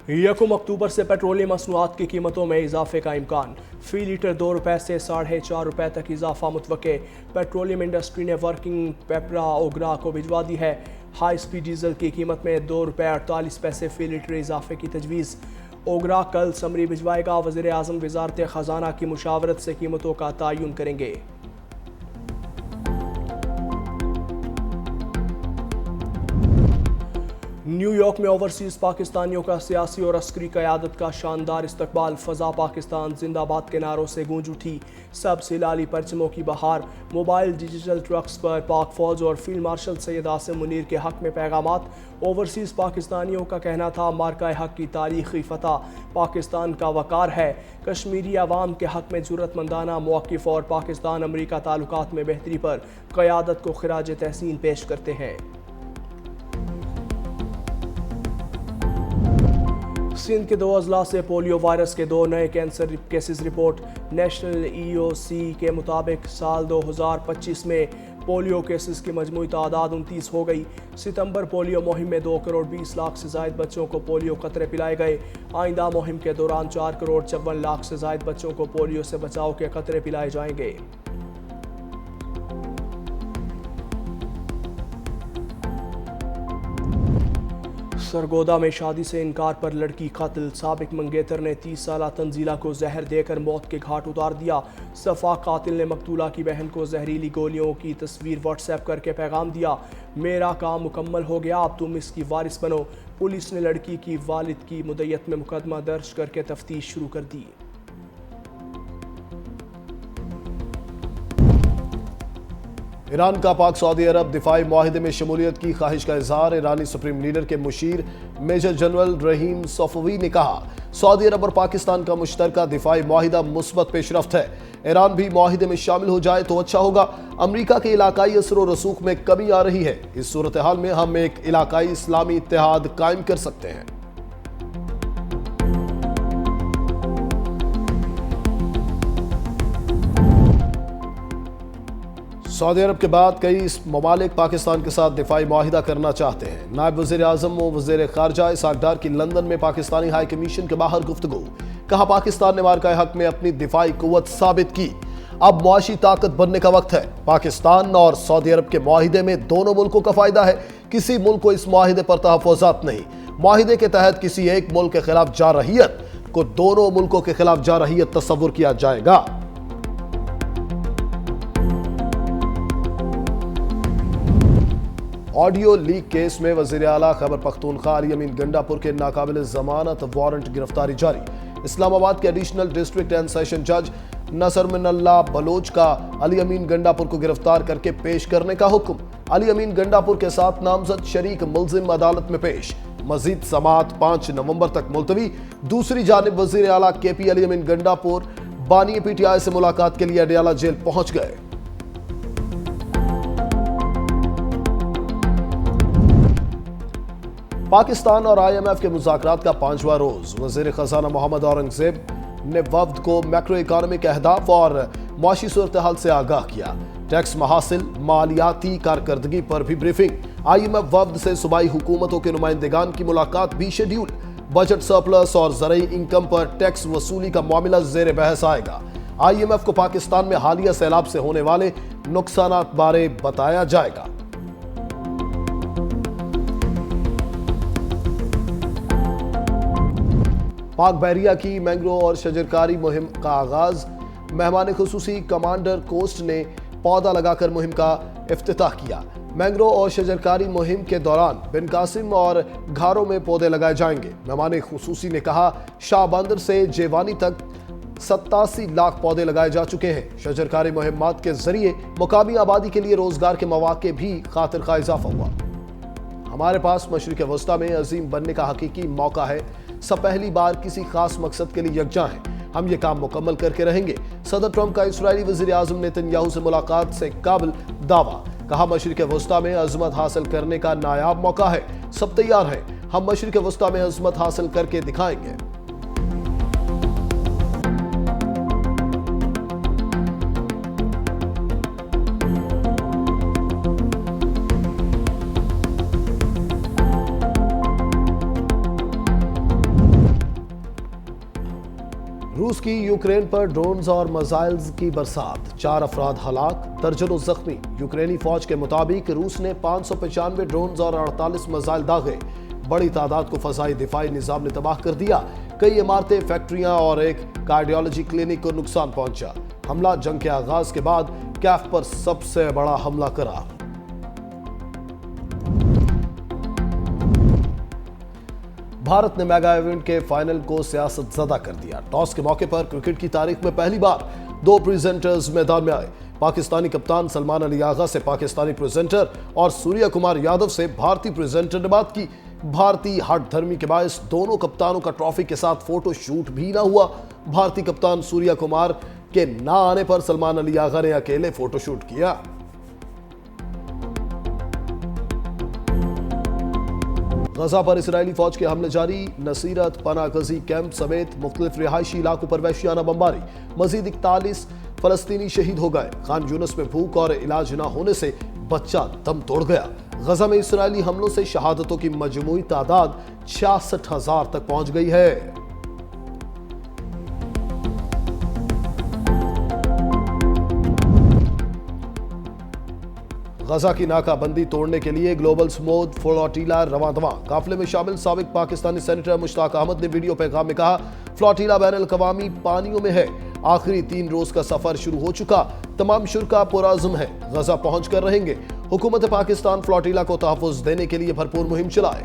यकम अक्टूबर से पेट्रोलियम मसनूआत की कीमतों में इजाफे का इम्कान। फी लीटर 2 रुपये से 4.5 रुपये तक इजाफा मुतवक्के। पेट्रोलियम इंडस्ट्री ने वर्किंग पेपरा ओगरा को भिजवा दी है। हाई स्पीड डीजल की कीमत में 2 रुपये 48 पैसे फी लीटर इजाफे की तजवीज़। ओगरा कल समरी भिजवाएगा। वज़ीर आज़म वज़ारत ख़जाना की मुशावरत से कीमतों का तयन करेंगे। न्यूयॉर्क में ओवरसीज़ पाकिस्तानियों का सियासी और अस्करी क़यादत का शानदार इस्तकबाल। फ़ज़ा पाकिस्तान जिंदाबाद के नारों से गूंज उठी। सब सिलाली परचमों की बहार। मोबाइल डिजिटल ट्रक्स पर पाक फ़ौज और फील्ड मार्शल सैयद आसिम मुनीर के हक़ में पैगामात। ओवरसीज़ पाकिस्तानियों का कहना था मार्का हक़ की तारीख़ी फ़तह पाकिस्तान का वक़ार है। कश्मीरी अवाम के हक़ में ज़रूरतमंदाना मौक़िफ़ और पाकिस्तान अमरीका ताल्लुकात में बेहतरी पर क़यादत को ख़िराज तहसीन पेश करते हैं। सिंध के 2 अजला से पोलियो वायरस के 2 नए cancer cases report. National EOC के मुताबिक साल 2025 में पोलियो केसेस की मजमूई तादाद 29 हो गई। सितंबर पोलियो मुहिम में 2 करोड़ 20 लाख से ज़ायद बच्चों को पोलियो कतरे पिलाए गए। आइंदा मुहिम के दौरान 4 करोड़ 54 लाख से ज़ायद बच्चों को पोलियो से बचाव के कतरे पिलाए जाएंगे। सरगोदा में शादी से इनकार पर लड़की कातिल। साबिक मंगेतर ने 30 साला तंजीला को जहर देकर मौत के घाट उतार दिया। सफ़ा कातिल ने मकतूला की बहन को जहरीली गोलियों की तस्वीर व्हाट्सएप करके पैगाम दिया। मेरा काम मुकम्मल हो गया, अब तुम इसकी वारिस बनो। पुलिस ने लड़की की वालिद की मुद्दत में मुकदमा दर्ज करके तफ्तीश शुरू कर दी। ईरान का पाक सऊदी अरब दिफाई मुआहिदे में शमूलियत की ख्वाहिश का इजहार। ईरानी सुप्रीम लीडर के मुशीर मेजर जनरल रहीम सफवी ने कहा, सऊदी अरब और पाकिस्तान का मुश्तरका दिफाई मुआहिदा मुस्बत पेशरफ्त है। ईरान भी मुआहिदे में शामिल हो जाए तो अच्छा होगा। अमरीका के इलाकाई असर व रसूख में कमी आ रही है। इस सूरत हाल में हम एक इलाकाई इस्लामी इत्तेहाद कायम कर सकते हैं। सऊदी अरब के बाद कई ममालिक पाकिस्तान के साथ दिफाई मुआहिदा करना चाहते हैं। नायब वज़ीर आज़म व वज़ीर ख़ारजा इसहाक़ डार की लंदन में पाकिस्तानी हाई कमीशन के बाहर गुफ्तगू। कहा, पाकिस्तान ने मार्का हक में अपनी दिफाई कुव्वत साबित की, अब मुआशी ताकत बनने का वक्त है। पाकिस्तान और सऊदी अरब के मुआहिदे में दोनों मुल्कों का फायदा है। किसी मुल्क को इस मुआहिदे पर तहफ़्फ़ुज़ात नहीं। मुआहिदे के तहत किसी एक मुल्क के खिलाफ जारहियत को दोनों मुल्कों के खिलाफ जारहियत तस्वुर किया जाएगा। ऑडियो लीक केस में वज़ीर आला खैबर पख्तूनख्वा अली अमीन गंडापुर के नाकाबिल जमानत वारंट गिरफ्तारी जारी। इस्लामाबाद के एडिशनल डिस्ट्रिक्ट एंड सेशन जज नसरमिनल्लाह बलोच का अली अमीन गंडापुर को गिरफ्तार करके पेश करने का हुक्म। अली अमीन गंडापुर के साथ नामजद शरीक मुल्जिम अदालत में पेश। मजीद समाअत 5 नवंबर तक मुलतवी। दूसरी जानिब वज़ीर आला KP अली अमीन गंडापुर बानी PTI से मुलाकात के लिए अडयाला जेल पहुंच गए। पाकिस्तान और IMF के मुज़ाकरात का 5वां रोज। वज़ीर ख़ज़ाना मोहम्मद औरंगज़ेब ने वफ्द को मैक्रो इकॉनमिक अहदाफ और मुआशी सूरत हाल से आगाह किया। टैक्स महासिल, मालियाती कारकर्दगी पर भी ब्रीफिंग। IMF वफ्द से सूबाई हुकूमतों के नुमाइंदगान की मुलाकात भी शेड्यूल। बजट सरप्लस और ज़रई इनकम पर टैक्स वसूली का मामला ज़ेर बहस आएगा। IMF को पाकिस्तान में हालिया सैलाब से होने वाले नुकसानात बारे बताया जाएगा। पाक बहरिया की मैंग्रोव और शजरकारी मुहिम का आगाज। मेहमान खुसूसी कमांडर कोस्ट ने पौधा लगाकर मुहिम का इफ्तिताह किया। मैंग्रोव और शजरकारी मुहिम के दौरान बिन कासिम और घारों में पौधे लगाए जाएंगे। मेहमान खुसूसी ने कहा, शाह बंदर से जेवानी तक 87 लाख पौधे लगाए जा चुके हैं। शजरकारी मुहिम्मात के जरिए मुकामी आबादी के लिए रोजगार के मौके भी खातिर खा इजाफा हुआ। हमारे पास मशरिक़ वस्ता में अजीम बनने का हकीकी मौका है। सब पहली बार किसी खास मकसद के लिए यकजा हैं। हम ये काम मुकम्मल करके रहेंगे। सदर ट्रंप का इस्राईली वज़ीर आज़म नेतन्याहू से मुलाकात से काबिल दावा। कहा, मशरिक़ वस्ता में अज़मत हासिल करने का नायाब मौका है। सब तैयार हैं। हम मशरिक़ वस्ता में अज़मत हासिल करके दिखाएंगे। रूस की यूक्रेन पर ड्रोन्स और मिसाइल्स की बरसात, 4 अफराद हलाक, दर्जनों जख्मी। यूक्रेनी फौज के मुताबिक रूस ने 595 ड्रोन्स और 48 मिसाइल दागे। बड़ी तादाद को फजाई दिफाई निजाम ने तबाह कर दिया। कई इमारतें, फैक्ट्रियां और एक कार्डियोलॉजी क्लिनिक को नुकसान पहुंचा। हमला जंग के आगाज के बाद कैफ पर सबसे बड़ा हमला करार। भारत ने मेगा इवेंट के फाइनल को सियासत ज़दा कर दिया। टॉस के मौके पर क्रिकेट की तारीख में पहली बार 2 प्रेजेंटर्स मैदान में आए। पाकिस्तानी कप्तान सलमान अली आगा से पाकिस्तानी प्रेजेंटर और सूर्य कुमार यादव से भारतीय प्रेजेंटर ने बात की। भारतीय हट धर्मी के बायस दोनों कप्तानों का ट्रॉफी के साथ फोटो शूट भी ना हुआ। भारतीय कप्तान सूर्य कुमार के ना आने पर सलमान अली आगा ने अकेले फोटो शूट किया। गजा पर इसराइली फौज के हमले जारी। नसीरत, पनागजी कैंप समेत मुख्तलिफ रिहायशी इलाकों पर वहशियाना बमबारी। मजीद 41 फलस्तीनी शहीद हो गए। खान यूनिस में भूख और इलाज न होने से बच्चा दम तोड़ गया। गजा में इसराइली हमलों से शहादतों की मजमूई तादाद 66,000 तक पहुंच गई है। गजा की नाकाबंदी तोड़ने के लिए ग्लोबल स्मूथ फ्लोटीला रवां-दवां। काफिले में शामिल साबिक पाकिस्तानी सेनेटर मुश्ताक अहमद ने वीडियो पैगाम में कहा, फ्लोटीला बैनुल-अक़वामी पानियों में है। आखिरी 3 रोज का सफर शुरू हो चुका। तमाम शुरका पुरअज़्म है, गजा पहुंच कर रहेंगे। हुकूमत पाकिस्तान फ्लोटीला को तहफ़्फ़ुज़ देने के लिए भरपूर मुहिम चलाए।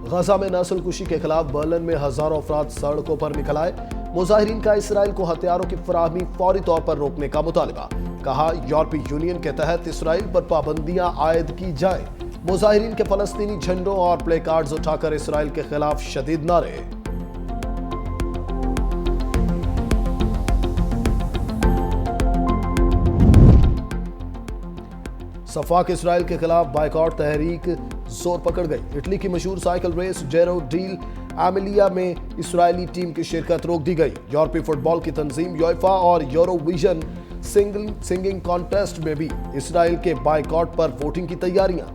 गजा में नस्लकुशी के खिलाफ बर्लिन में हजारों अफराद सड़कों पर निकल आए। मुजाहिरीन का इसराइल को हथियारों की फराहमी फौरी तौर पर रोकने का मुतालबा। कहा, यूरोपीय यूनियन के तहत इसराइल पर पाबंदियां आयद की जाए। मुजाहिरीन के फलस्तीनी झंडों और प्ले कार्ड्स उठाकर इसराइल के खिलाफ शदीद नारे। सफाक इसराइल के खिलाफ बायकॉट तहरीक जोर पकड़ गई। इटली की मशहूर साइकिल रेस जेरो डील एमिलिया में इसराइली टीम की शिरकत रोक दी गई। यूरोपीय फुटबॉल की तंजीम यूएफा और यूरोविजन सिंगिंग कॉन्टेस्ट में भी इसराइल के बायकॉट पर वोटिंग की तैयारियां।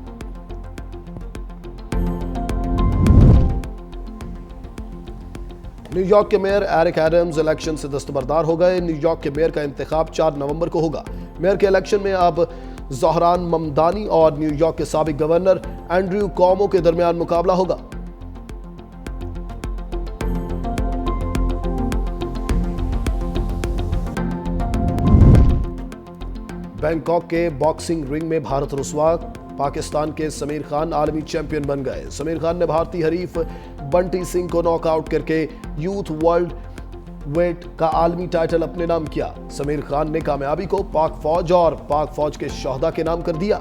न्यूयॉर्क के मेयर एरिक एडम्स इलेक्शन से दस्तबरदार हो गए। न्यूयॉर्क के मेयर का इंतखाब 4 नवंबर को होगा। मेयर के इलेक्शन में अब ज़ोहरान ममदानी और न्यूयॉर्क के साबिक गवर्नर एंड्रयू कॉमो के दरमियान मुकाबला होगा। बैंकॉक के बॉक्सिंग रिंग में भारत रुस्वा। पाकिस्तान के समीर खान आलमी चैंपियन बन गए। समीर खान ने भारतीय हरीफ बंटी सिंह को नॉकआउट करके यूथ वर्ल्ड वेट का आलमी टाइटल अपने नाम किया। समीर खान ने कामयाबी को पाक फौज और पाक फौज के शोहदा के नाम कर दिया।